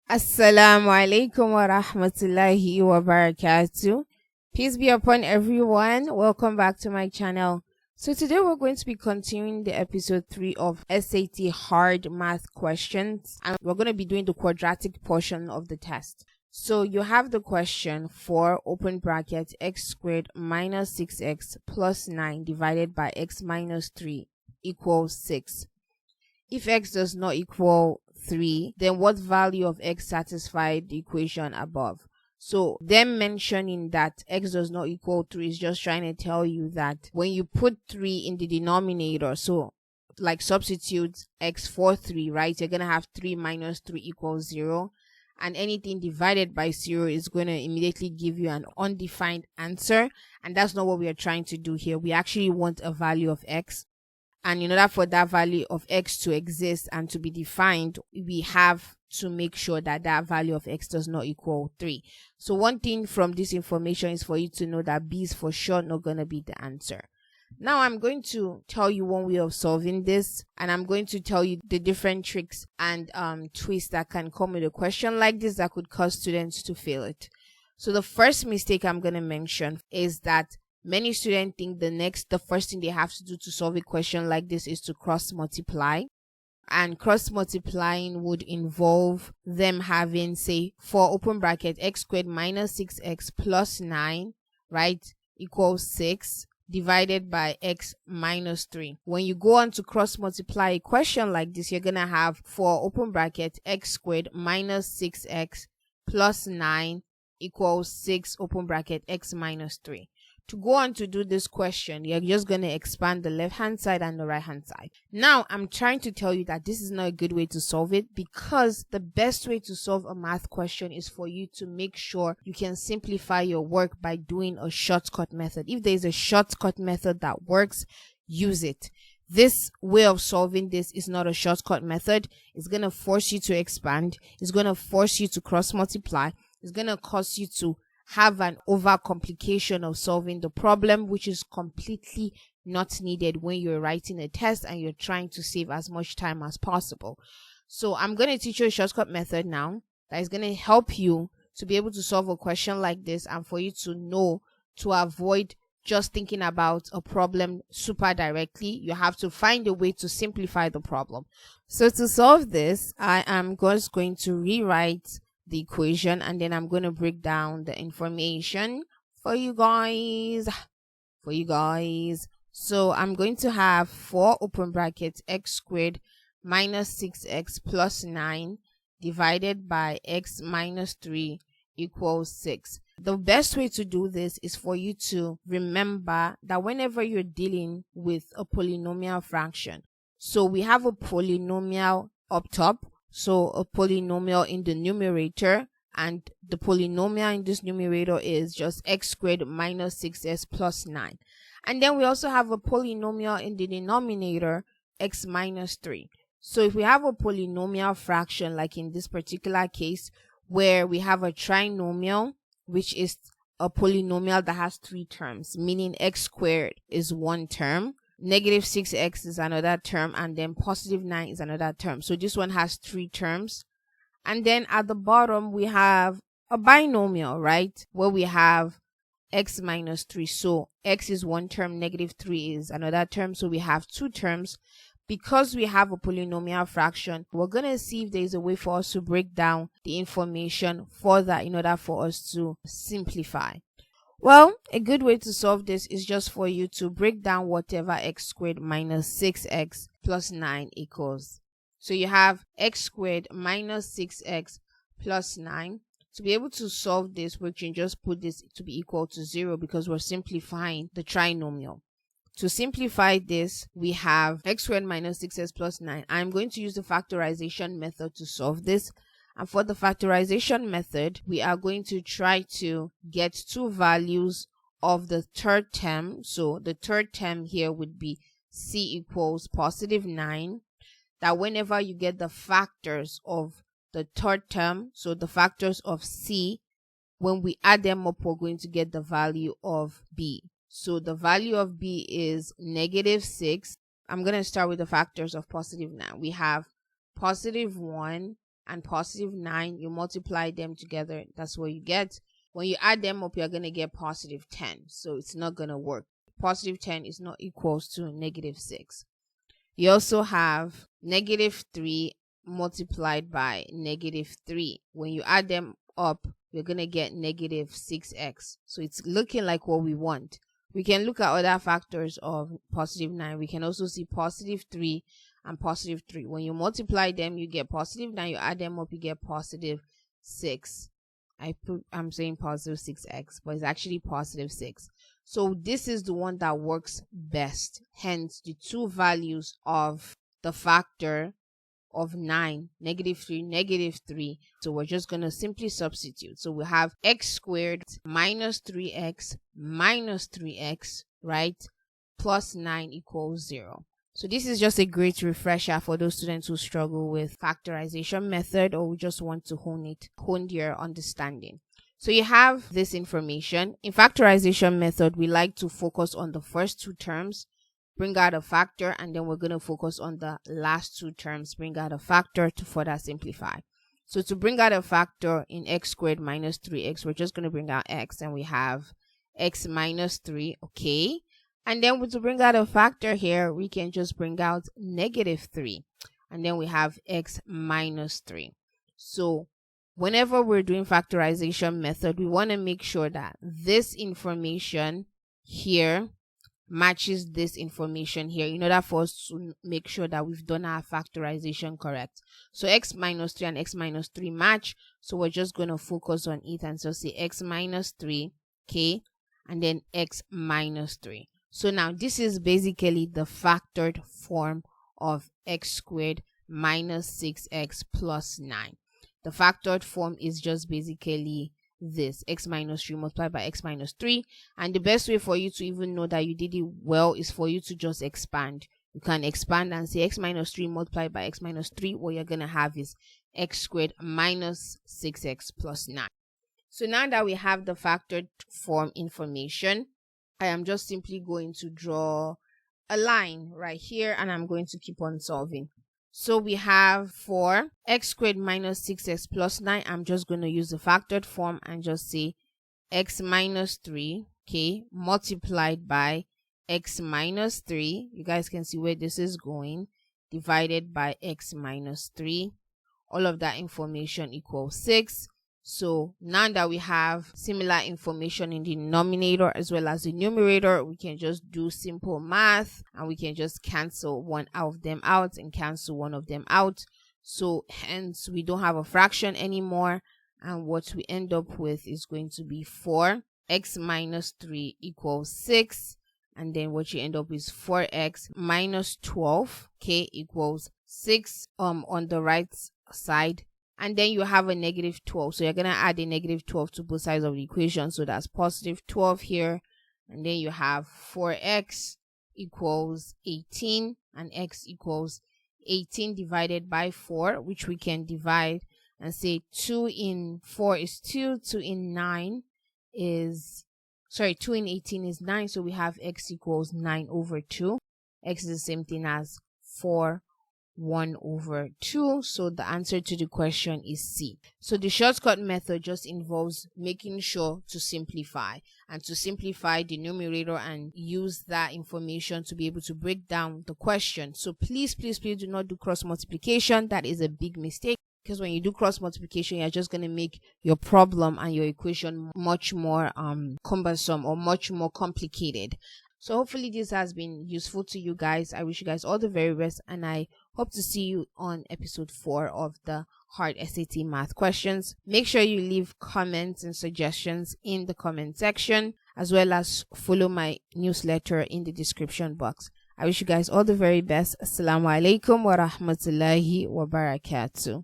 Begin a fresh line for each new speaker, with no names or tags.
Assalamu alaikum wa rahmatullahi wa barakatuh. Peace be upon everyone. Welcome back to my channel. So today we're going to be continuing the episode 3 of SAT hard math questions, and we're going to be doing the quadratic portion of the test. So you have the question for open bracket x squared minus 6x plus 9 divided by x minus 3 equals 6. If x does not equal 3, then what value of x satisfied the equation above? So them mentioning that x does not equal 3 is just trying to tell you that when you put 3 in the denominator, so like substitute x for 3, right, you're going to have 3 minus 3 equals 0. And anything divided by 0 is going to immediately give you an undefined answer. And that's not what we are trying to do here. We actually want a value of x. And in order for that value of x to exist and to be defined, we have to make sure that that value of x does not equal 3. So one thing from this information is for you to know that b is for sure not going to be the answer. Now I'm going to tell you one way of solving this, and I'm going to tell you the different tricks and twists that can come with a question like this that could cause students to fail it. So the first mistake I'm going to mention is that many students think the first thing they have to do to solve a question like this is to cross multiply. And cross multiplying would involve them having, say, for open bracket x squared minus 6x plus 9, right, equals 6 divided by x minus 3. When you go on to cross multiply a question like this, you're going to have for open bracket x squared minus 6x plus 9 equals 6 open bracket x minus 3. To go on to do this question, you're just going to expand the left hand side and the right hand side. Now, I'm trying to tell you that this is not a good way to solve it, because the best way to solve a math question is for you to make sure you can simplify your work by doing a shortcut method. If there's a shortcut method that works, use it. This way of solving this is not a shortcut method. It's going to force you to expand. It's going to force you to cross multiply. It's going to cause you to have an overcomplication of solving the problem, which is completely not needed when you're writing a test and you're trying to save as much time as possible. So I'm going to teach you a shortcut method now that is going to help you to be able to solve a question like this, and for you to know to avoid just thinking about a problem super directly. You have to find a way to simplify the problem. So to solve this, I am just going to rewrite the equation, and then I'm going to break down the information for you guys. So I'm going to have 4 open brackets x squared minus 6x plus 9 divided by x minus 3 equals 6. The best way to do this is for you to remember that whenever you're dealing with a polynomial fraction, so we have a polynomial up top, so a polynomial in the numerator, and the polynomial in this numerator is just x squared minus 6x plus 9. And then we also have a polynomial in the denominator, x minus 3. So if we have a polynomial fraction, like in this particular case, where we have a trinomial, which is a polynomial that has 3 terms, meaning x squared is one term, negative 6x is another term, and then positive 9 is another term. So this one has 3 terms. And then at the bottom, we have a binomial, right, where we have x minus 3. So x is one term, negative 3 is another term. So we have 2 terms. Because we have a polynomial fraction, we're going to see if there's a way for us to break down the information further in order for us to simplify. Well, a good way to solve this is just for you to break down whatever x squared minus 6x plus 9 equals. So you have x squared minus 6x plus 9. To be able to solve this, we can just put this to be equal to 0 because we're simplifying the trinomial. To simplify this, we have x squared minus 6x plus 9. I'm going to use the factorization method to solve this. And for the factorization method, we are going to try to get 2 values of the third term. So the third term here would be c equals positive 9. That whenever you get the factors of the third term, so the factors of c, when we add them up, we're going to get the value of b. So the value of b is negative 6. I'm going to start with the factors of positive 9. We have positive 1 and positive 9, you multiply them together. That's what you get. When you add them up, you're going to get positive 10. So it's not going to work. Positive 10 is not equals to negative 6. You also have negative 3 multiplied by negative 3. When you add them up, you're going to get negative 6x. So it's looking like what we want. We can look at other factors of positive 9. We can also see positive 3 and positive 3. When you multiply them, you get positive 9. You add them up, you get positive 6. I'm saying positive 6x, but it's actually positive 6. So this is the one that works best. Hence, the two values of the factor of 9, negative 3, negative 3. So we're just going to simply substitute. So we have x squared minus 3x minus 3x, right, plus 9 equals 0. So this is just a great refresher for those students who struggle with factorization method or who just want to hone their understanding. So you have this information. In factorization method, we like to focus on the first two terms, bring out a factor, and then we're going to focus on the last two terms, bring out a factor to further simplify. So to bring out a factor in x squared minus 3x, we're just going to bring out x, and we have x minus 3, okay? And then to bring out a factor here, we can just bring out negative 3, and then we have x minus 3. So whenever we're doing factorization method, we want to make sure that this information here matches this information here in order for us to make sure that we've done our factorization correct. So x minus 3 and x minus 3 match, so we're just going to focus on it and so say x minus 3, okay, and then x minus 3. So now this is basically the factored form of x squared minus 6x plus 9. The factored form is just basically this, x minus 3 multiplied by x minus 3. And the best way for you to even know that you did it well is for you to just expand. You can expand and say x minus 3 multiplied by x minus 3. What you're going to have is x squared minus 6x plus 9. So now that we have the factored form information, I am just simply going to draw a line right here and I'm going to keep on solving. So we have for x squared minus 6x plus 9, I'm just going to use the factored form and just say x minus 3, okay, multiplied by x minus 3. You guys can see where this is going, divided by x minus 3. All of that information equals 6. So now that we have similar information in the denominator as well as the numerator, we can just do simple math and we can just cancel one of them out and cancel one of them out. So hence we don't have a fraction anymore, and what we end up with is going to be 4x minus 3 equals 6, and then what you end up is 4x minus 12, okay, equals 6 on the right side. And then you have a negative 12. So you're going to add a negative 12 to both sides of the equation. So that's positive 12 here. And then you have 4x equals 18 and x equals 18 divided by 4, which we can divide and say 2 in 4 is 2, 2 in 9 is, 2 in 18 is 9. So we have x equals 9 over 2. X is the same thing as 4 1 over 2. So the answer to the question is C. So the shortcut method just involves making sure to simplify and to simplify the numerator and use that information to be able to break down the question. So please do not do cross multiplication. That is a big mistake, because when you do cross multiplication, you're just going to make your problem and your equation much more cumbersome or much more complicated. So hopefully this has been useful to you guys. I wish you guys all the very best, and I hope to see you on episode 4 of the hard SAT math questions. Make sure you leave comments and suggestions in the comment section, as well as follow my newsletter in the description box. I wish you guys all the very best. Assalamu alaikum wa rahmatullahi wa barakatuh.